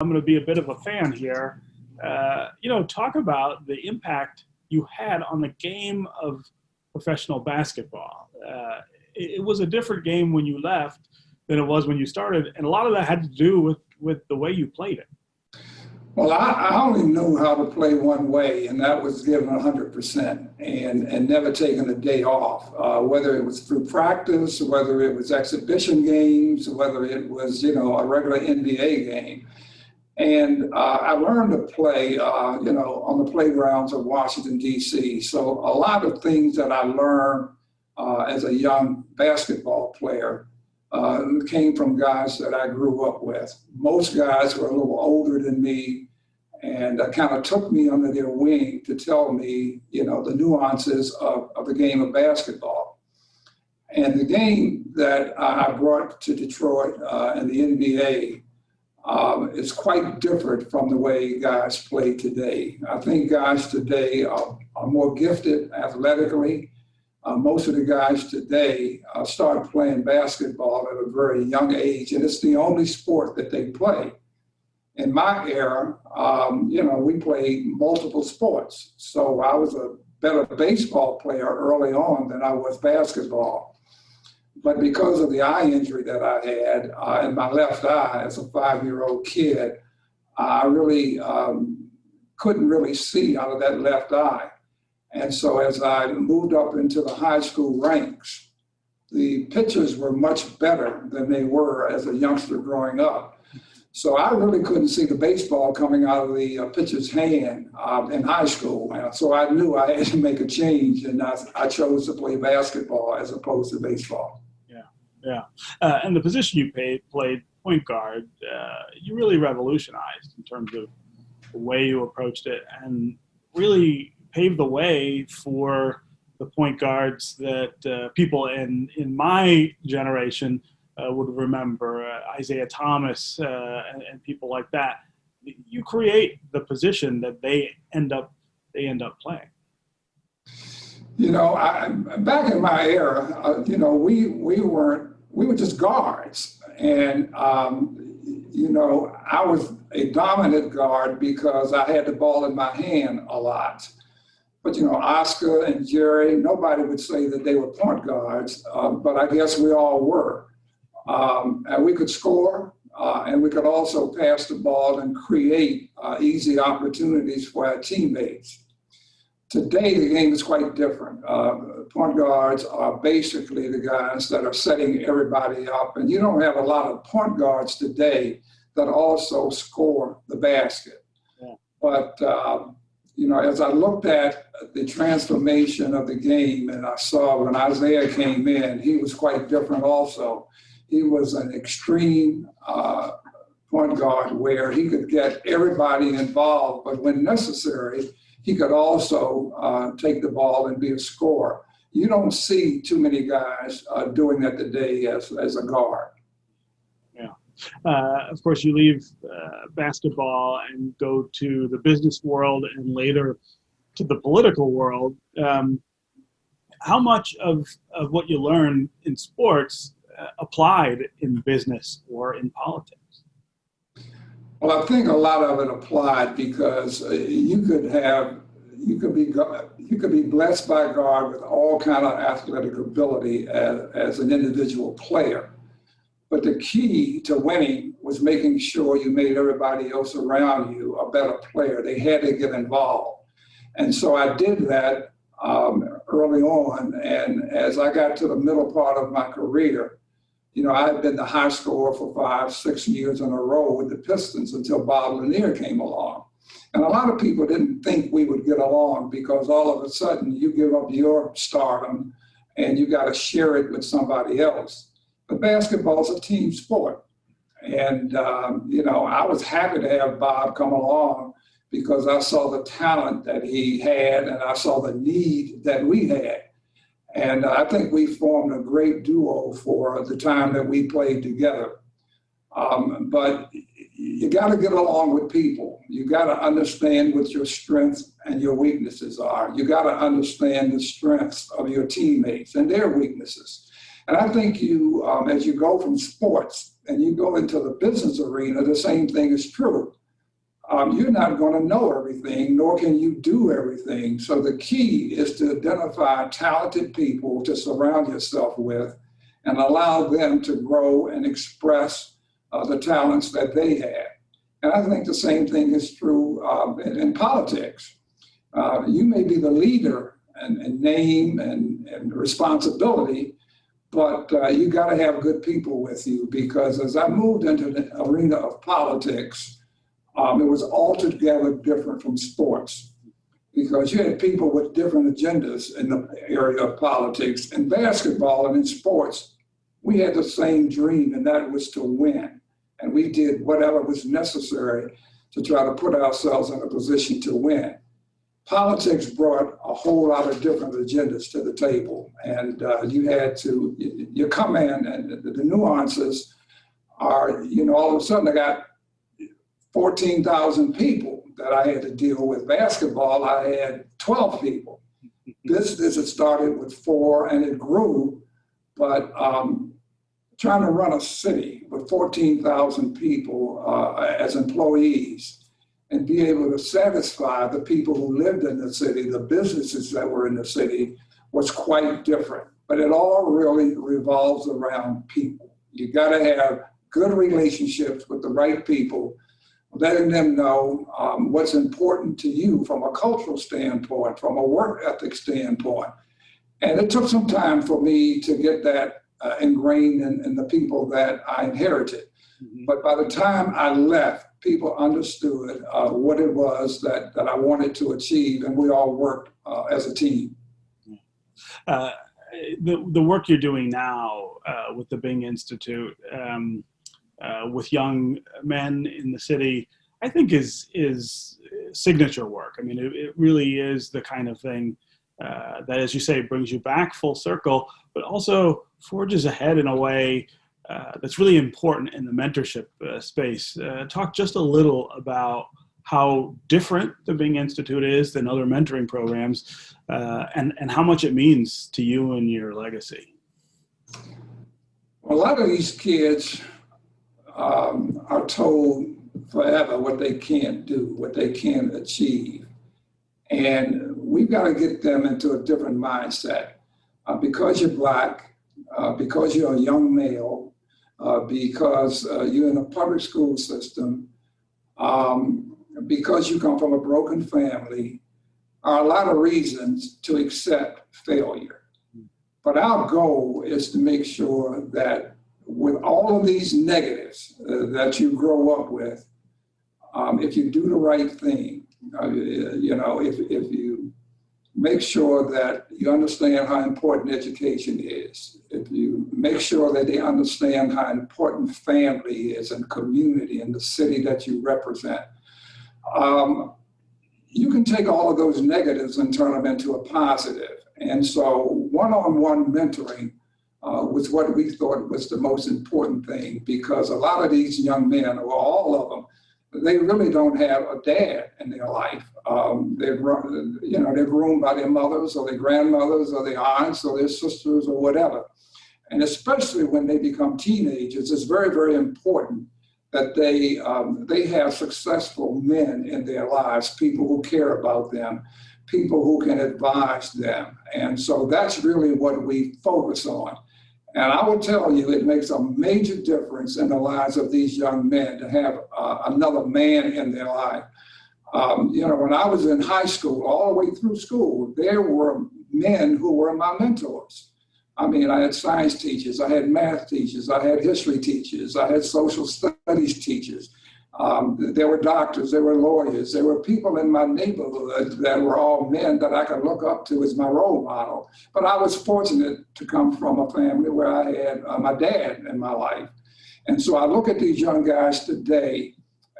I'm going to be a bit of a fan here. Talk about the impact you had on the game of professional basketball. It was a different game when you left than it was when you started, and a lot of that had to do with the way you played it. Well, I only knew how to play one way, and that was giving 100% and never taking a day off, whether it was through practice, whether it was exhibition games, whether it was, a regular NBA game. And I learned to play, on the playgrounds of Washington, D.C. So a lot of things that I learned as a young basketball player came from guys that I grew up with. Most guys were a little older than me and kind of took me under their wing to tell me, the nuances of the game of basketball. And the game that I brought to Detroit in the NBA is quite different from the way guys play today. I think guys today are more gifted athletically. Most of the guys today start playing basketball at a very young age, and it's the only sport that they play. In my era, we played multiple sports. So I was a better baseball player early on than I was basketball. But because of the eye injury that I had in my left eye as a 5-year-old kid, I really couldn't really see out of that left eye. And so as I moved up into the high school ranks, the pitchers were much better than they were as a youngster growing up. So I really couldn't see the baseball coming out of the pitcher's hand in high school. And so I knew I had to make a change, and I chose to play basketball as opposed to baseball. Yeah. And the position you played, point guard, you really revolutionized in terms of the way you approached it and really paved the way for the point guards that people in my generation would remember, Isaiah Thomas and people like that. You create the position that they end up playing. Back in my era, we were just guards. And, I was a dominant guard because I had the ball in my hand a lot. But, Oscar and Jerry, nobody would say that they were point guards, but I guess we all were. And we could score, and we could also pass the ball and create easy opportunities for our teammates. Today, the game is quite different. Point guards are basically the guys that are setting everybody up, and you don't have a lot of point guards today that also score the basket. Yeah. But, as I looked at the transformation of the game, and I saw when Isaiah came in, he was quite different also. He was an extreme point guard where he could get everybody involved, but when necessary, he could also take the ball and be a scorer. You don't see too many guys doing that today as a guard. Yeah. Of course, you leave basketball and go to the business world and later to the political world. How much of what you learn in sports applied in business or in politics? Well, I think a lot of it applied because you could be blessed by God with all kind of athletic ability as an individual player. But the key to winning was making sure you made everybody else around you a better player. They had to get involved. And so I did that early on. And as I got to the middle part of my career, I had been the high scorer for 5-6 years in a row with the Pistons until Bob Lanier came along. And a lot of people didn't think we would get along because all of a sudden you give up your stardom and you got to share it with somebody else. But basketball is a team sport. And, I was happy to have Bob come along because I saw the talent that he had and I saw the need that we had. And I think we formed a great duo for the time that we played together. But you got to get along with people. You got to understand what your strengths and your weaknesses are. You got to understand the strengths of your teammates and their weaknesses. And I think as you go from sports and you go into the business arena, the same thing is true. You're not going to know everything, nor can you do everything. So the key is to identify talented people to surround yourself with and allow them to grow and express the talents that they have. And I think the same thing is true in politics. You may be the leader and name and responsibility, but you got to have good people with you, because as I moved into the arena of politics, it was altogether different from sports, because you had people with different agendas in the area of politics. In basketball and in sports, we had the same dream, and that was to win. And we did whatever was necessary to try to put ourselves in a position to win. Politics brought a whole lot of different agendas to the table, and you come in, and the nuances are, all of a sudden I got 14,000 people that I had to deal with. Basketball, I had 12 people. Business, it started with 4 and it grew, but trying to run a city with 14,000 people as employees and be able to satisfy the people who lived in the city, the businesses that were in the city, was quite different. But it all really revolves around people. You got to have good relationships with the right people, letting them know what's important to you from a cultural standpoint, from a work ethic standpoint. And it took some time for me to get that ingrained in the people that I inherited. Mm-hmm. But by the time I left, people understood what it was that I wanted to achieve, and we all worked as a team. The work you're doing now with the Bing Institute, with young men in the city, I think is signature work. I mean, it really is the kind of thing that, as you say, brings you back full circle, but also forges ahead in a way that's really important in the mentorship space. Talk just a little about how different the Bing Institute is than other mentoring programs, and how much it means to you and your legacy. A lot of these kids are told forever what they can't do, what they can't achieve. And we've got to get them into a different mindset. Because you're Black, because you're a young male, because you're in a public school system, because you come from a broken family, are a lot of reasons to accept failure. But our goal is to make sure that with all of these negatives that you grow up with, if you do the right thing, if you make sure that you understand how important education is, if you make sure that they understand how important family is and community and the city that you represent, you can take all of those negatives and turn them into a positive. And so one-on-one mentoring was what we thought was the most important thing, because a lot of these young men, or all of them, they really don't have a dad in their life. They're groomed by their mothers or their grandmothers or their aunts or their sisters or whatever. And especially when they become teenagers, it's very, very important that they have successful men in their lives, people who care about them, people who can advise them. And so that's really what we focus on. And I will tell you, it makes a major difference in the lives of these young men to have another man in their life. When I was in high school, all the way through school, there were men who were my mentors. I mean, I had science teachers, I had math teachers, I had history teachers, I had social studies teachers. There were doctors, there were lawyers, there were people in my neighborhood that were all men that I could look up to as my role model. But I was fortunate to come from a family where I had my dad in my life. And so I look at these young guys today,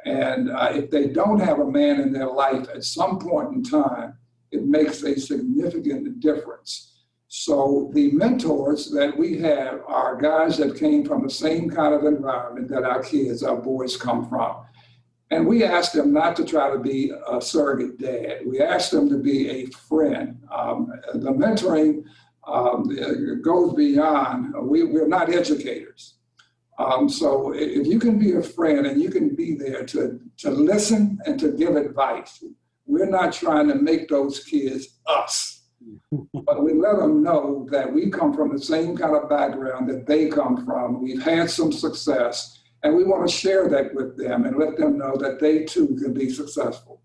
and if they don't have a man in their life at some point in time, it makes a significant difference. So the mentors that we have are guys that came from the same kind of environment that our kids, our boys come from. And we ask them not to try to be a surrogate dad. We ask them to be a friend. The mentoring It goes beyond, we're not educators. So if you can be a friend and you can be there to listen and to give advice, we're not trying to make those kids us, but we let them know that we come from the same kind of background that they come from. We've had some success, and we want to share that with them and let them know that they too can be successful.